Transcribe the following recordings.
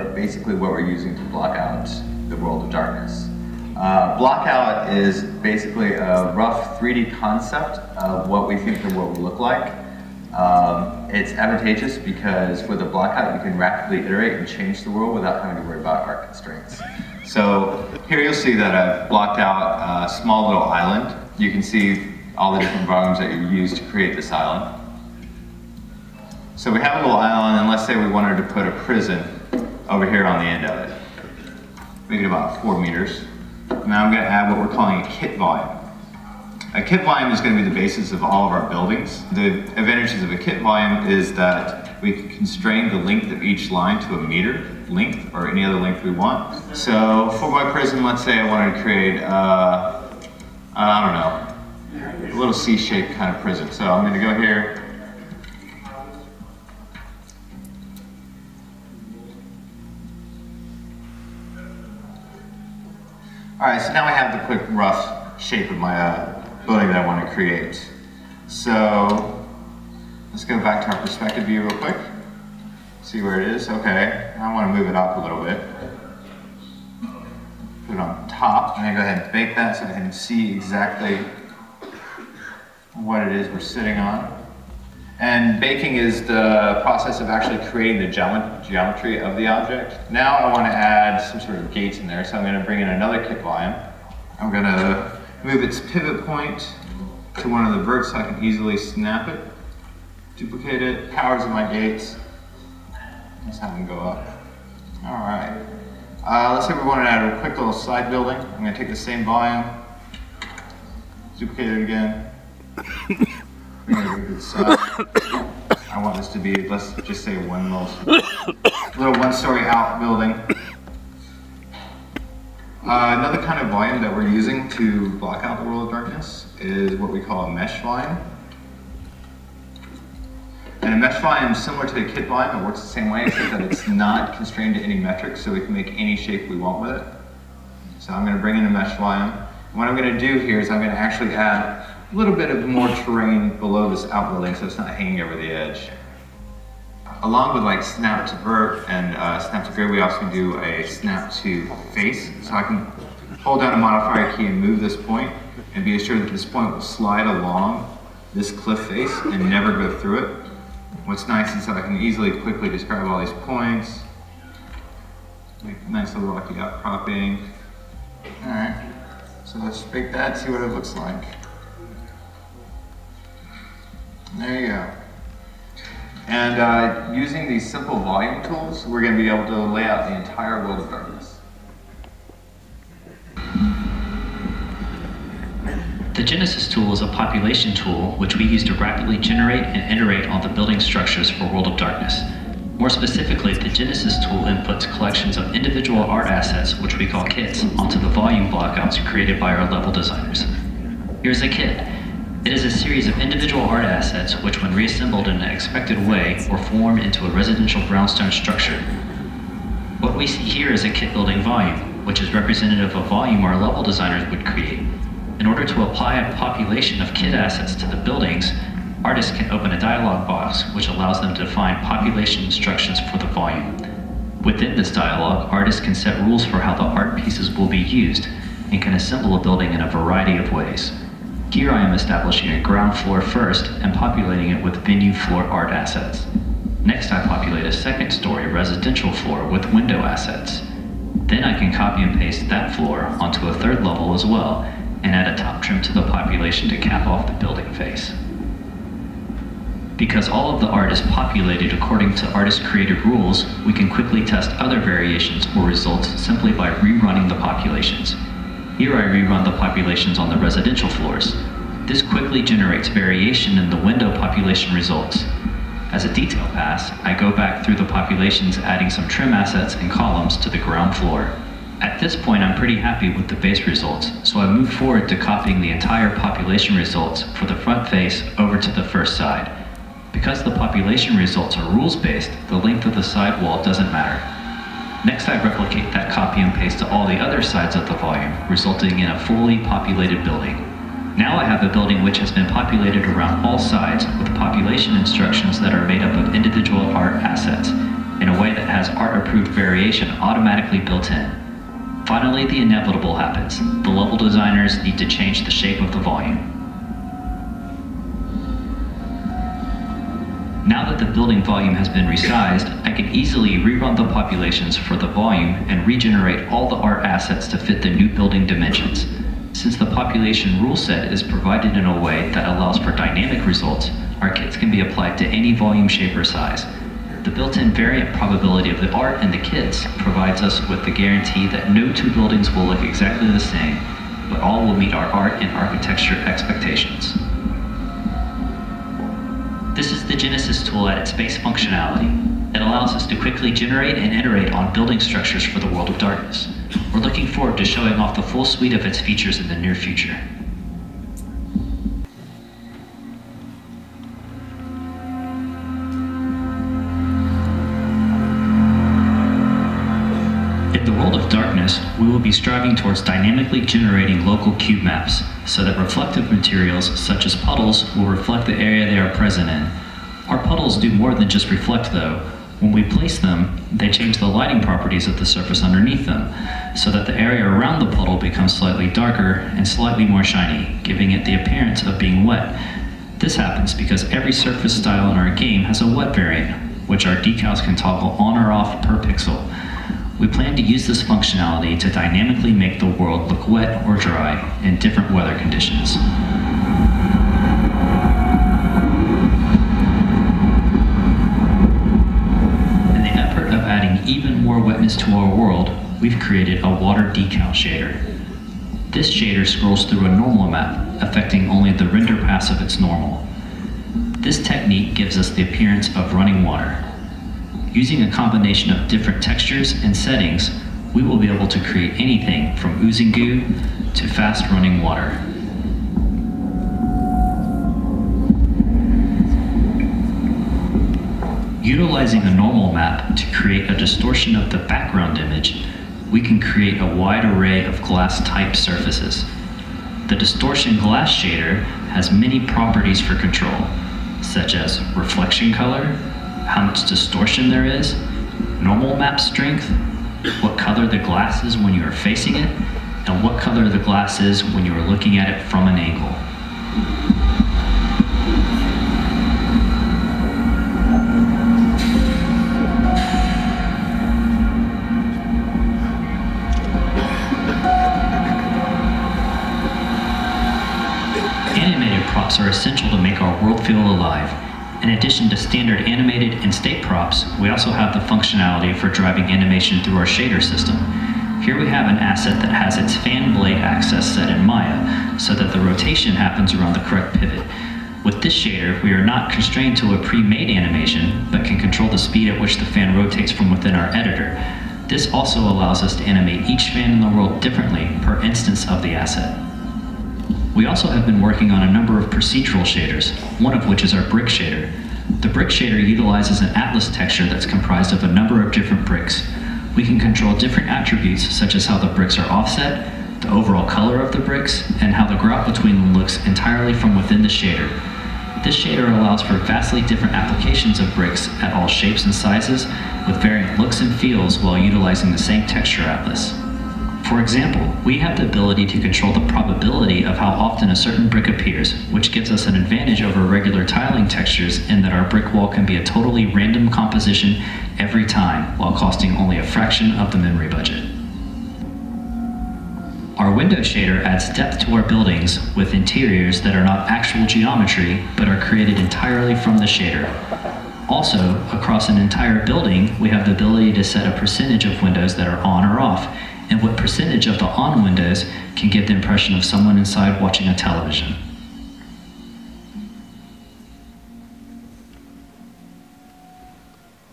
but basically what we're using to block out the world of darkness. Blockout is basically a rough 3D concept of what we think the world will look like. It's advantageous because with a blockout you can rapidly iterate and change the world without having to worry about art constraints. So here you'll see that I've blocked out a small little island. You can see all the different volumes that you use to create this island. So we have a little island, and let's say we wanted to put a prison over here on the end of it. Make it about 4 meters. Now I'm going to add what we're calling a kit volume. A kit volume is going to be the basis of all of our buildings. The advantages of a kit volume is that we can constrain the length of each line to a meter length or any other length we want. So for my prison, let's say I wanted to create, I don't know, a little C-shaped kind of prison. So I'm going to go here. All right, so now I have the quick rough shape of my building that I want to create. So let's go back to our perspective view real quick. See where it is. Okay, I want to move it up a little bit. Put it on top. I'm going to go ahead and bake that so I can see exactly what it is we're sitting on. And baking is the process of actually creating the geometry of the object. Now I want to add some sort of gates in there, so I'm going to bring in another kit volume. I'm going to move its pivot point to one of the verts so I can easily snap it, duplicate it, powers of my gates. Let's have them go up. All right. Let's say we want to add a quick little side building. I'm going to take the same volume, duplicate it again. Bring it over to the side. I want this to be, let's just say, one little one-story out building. Another kind of volume that we're using to block out the world of darkness is what we call a mesh volume. And a mesh volume is similar to the kit volume. It works the same way, except that it's not constrained to any metric, so we can make any shape we want with it. So I'm going to bring in a mesh volume. And what I'm going to do here is I'm going to actually add a little bit of more terrain below this outbuilding so it's not hanging over the edge. Along with like snap to vert and snap to grid, we also do a snap to face. So I can hold down a modifier key and move this point and be assured that this point will slide along this cliff face and never go through it. What's nice is that I can easily quickly describe all these points, make a nice little rocky outcropping. All right, so let's bake that, see what it looks like. There you go. And using these simple volume tools, we're going to be able to lay out the entire world of darkness. The Genesis tool is a population tool which we use to rapidly generate and iterate on the building structures for World of Darkness. More specifically, the Genesis tool inputs collections of individual art assets, which we call kits, onto the volume blockouts created by our level designers. Here's a kit. It is a series of individual art assets which, when reassembled in an expected way, will form into a residential brownstone structure. What we see here is a kit building volume, which is representative of volume our level designers would create. In order to apply a population of kit assets to the buildings, artists can open a dialog box which allows them to define population instructions for the volume. Within this dialog, artists can set rules for how the art pieces will be used and can assemble a building in a variety of ways. Here I am establishing a ground floor first and populating it with venue floor art assets. Next I populate a second story residential floor with window assets. Then I can copy and paste that floor onto a third level as well and add a top trim to the population to cap off the building face. Because all of the art is populated according to artist-created rules, we can quickly test other variations or results simply by rerunning the populations. Here I rerun the populations on the residential floors. This quickly generates variation in the window population results. As a detail pass, I go back through the populations adding some trim assets and columns to the ground floor. At this point I'm pretty happy with the base results, so I move forward to copying the entire population results for the front face over to the first side. Because the population results are rules-based, the length of the side wall doesn't matter. Next I replicate that copy and paste to all the other sides of the volume, resulting in a fully populated building. Now I have a building which has been populated around all sides with population instructions that are made up of individual art assets, in a way that has art-approved variations variation automatically built in. Finally, the inevitable happens. The level designers need to change the shape of the volume. Now that the building volume has been resized, I can easily rerun the populations for the volume and regenerate all the art assets to fit the new building dimensions. Since the population rule set is provided in a way that allows for dynamic results, our kits can be applied to any volume, shape, or size. The built-in variant probability of the art and the kits provides us with the guarantee that no two buildings will look exactly the same, but all will meet our art and architecture expectations. This is the Genesis tool at its base functionality. It allows us to quickly generate and iterate on building structures for the world of darkness. We're looking forward to showing off the full suite of its features in the near future. In the world of darkness, we will be striving towards dynamically generating local cube maps, so that reflective materials such as puddles will reflect the area they are present in. Our puddles do more than just reflect though. When we place them, they change the lighting properties of the surface underneath them, so that the area around the puddle becomes slightly darker and slightly more shiny, giving it the appearance of being wet. This happens because every surface style in our game has a wet variant, which our decals can toggle on or off per pixel. We plan to use this functionality to dynamically make the world look wet or dry in different weather conditions. In the effort of adding even more wetness to our world, we've created a water decal shader. This shader scrolls through a normal map, affecting only the render pass of its normal. This technique gives us the appearance of running water. Using a combination of different textures and settings, we will be able to create anything from oozing goo to fast running water. Utilizing a normal map to create a distortion of the background image, we can create a wide array of glass type surfaces. The distortion glass shader has many properties for control, such as reflection color, how much distortion there is, normal map strength, what color the glass is when you are facing it, and what color the glass is when you are looking at it from an angle. Animated props are essential to make our world feel alive. In addition to standard animated and state props, we also have the functionality for driving animation through our shader system. Here we have an asset that has its fan blade axis set in Maya, so that the rotation happens around the correct pivot. With this shader, we are not constrained to a pre-made animation, but can control the speed at which the fan rotates from within our editor. This also allows us to animate each fan in the world differently per instance of the asset. We also have been working on a number of procedural shaders, one of which is our brick shader. The brick shader utilizes an atlas texture that's comprised of a number of different bricks. We can control different attributes such as how the bricks are offset, the overall color of the bricks, and how the grout between them looks entirely from within the shader. This shader allows for vastly different applications of bricks at all shapes and sizes, with varying looks and feels while utilizing the same texture atlas. For example, we have the ability to control the probability of how often a certain brick appears, which gives us an advantage over regular tiling textures in that our brick wall can be a totally random composition every time, while costing only a fraction of the memory budget. Our window shader adds depth to our buildings with interiors that are not actual geometry, but are created entirely from the shader. Also, across an entire building, we have the ability to set a percentage of windows that are on or off, and what percentage of the on windows can give the impression of someone inside watching a television.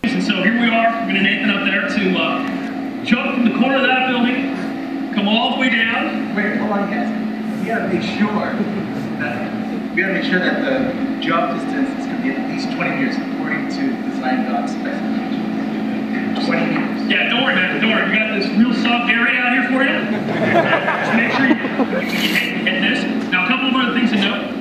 And so here we are, we're going to Nathan up there to jump from the corner of that building, come all the way down. Wait, hold on, guys. We gotta make sure that the jump distance is gonna be at least 20 meters according to design docs specifications. 20 meters. Yeah, don't worry, man, don't worry. We got this real soft area out here for you. Just make sure you hit this. Now, a couple of other things to note.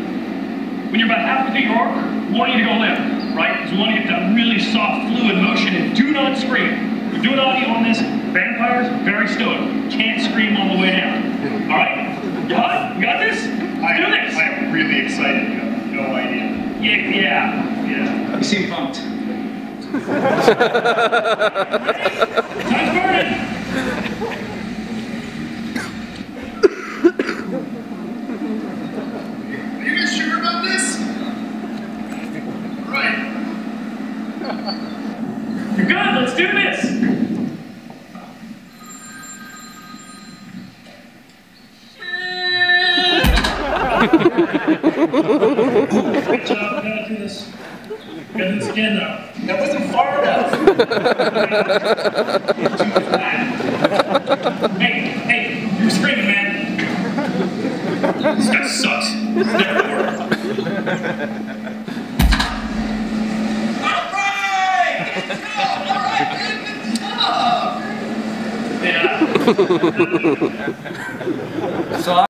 When you're about halfway through your arc, we want you to go limp, right? Because we want to get that really soft, fluid motion, and do not scream. We're doing audio on this. Vampires, very stoic. Can't scream on the way down. All right? You hot? You got this? Let's do this. I'm really excited. You have no idea. Yeah. You seem pumped. Time's burning. Are you guys sure about this? Right. You're good. Let's do this. Good job. We gotta do this. We gotta do this again, though. That wasn't far enough. Hey, you were screaming, man. This guy sucks. This never worked. Alright, good job. Yeah. So